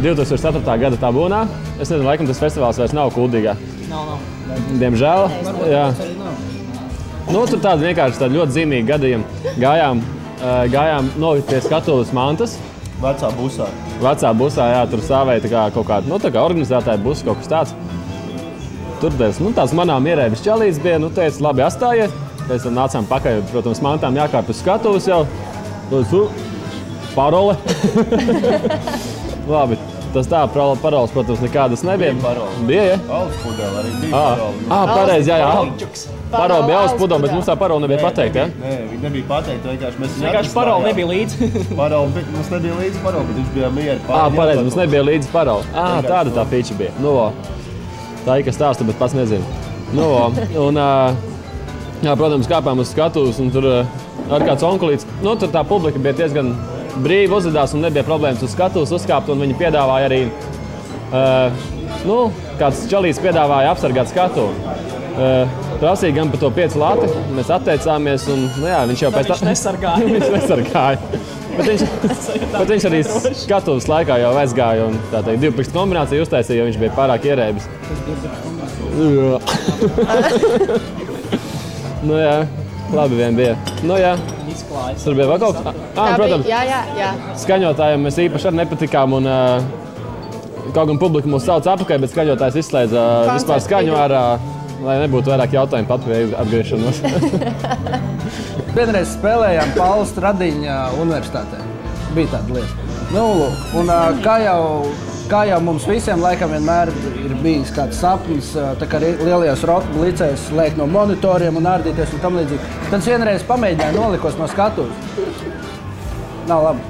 2004. gada Tabūnā. Es nezinu, laikam tas festivāls vairs nav Kuldīgā. Nav. Diemžēl. Jā. Nu, tur tādi vienkārši ļoti zīmīgi gadījumi. Gājām novīt pie skatuves mantas. Vecā busā. Vecā busā, jā, tur stāvēja kaut kāda, tā kā organizētāja busa, kaut kas tāds. Tur tās manām ierēbis čalītes bija, teica, labi, atstājiet. Pēc tam nācām pakaļ, protams, mantām jākārp uz skatuves jau. Parole. Labi, tas tā, paroles, protams, nekādas nebija. Bija, ja? Alus pudele arī bija parole. Pareizi, jā. Parole bija alus pudele, bet mums tā parole nebija pateikt, ja? Nē, viņa nebija pateikt, vienkārši parole nebija līdzi. Parole, mums nebija līdzi parole, bet viņš bija mieri. Pareizi, mums nebija līdzi parole. Tāda tā feature bija. Tā ir, kas stāsta, bet pats nezinu. Protams, kāpām uz skatuves, un tur ar kāds onkulīts. Tur tā publika bija diezgan brīvi uzvedās un nebija problēmas uz skatuves uzkāpt, un viņi piedāvāja arī, kāds čalīts piedāvāja apsargāt skatuvi. Prasīja gan par to 5 lati, mēs atteicāmies, un viņš jau pēc tā... Viņš nesargāja. Viņš nesargāja. Bet viņš arī skatuves laikā jau aizgāja, un tā teikt, 2 pirkstu kombināciju uztaisīja, jo viņš bija pārāk ierēbis. Labi vien bija. Tur bija vēl kaut kas. Protams, jā. Skaņotājiem mēs īpaši arī nepatikām, un kaut gan publika mūs sauc apakaļ, bet skaņotājs izslēdza vispār skaņu ārā, lai nebūtu vairāk jautājumu pat pie atgriešanos. Vienreiz spēlējām Pauls Radiņa universitātē. Bija tāda lieta. Un kā jau mums visiem laikam vienmēr ir bijis kāds sapnis, tā kā lielajos roka licējos lēkt no monitoriem un ārdīties un tam līdzīgi. Tad es vienreiz pamēģināju nolikos no skatuves. Nav labi.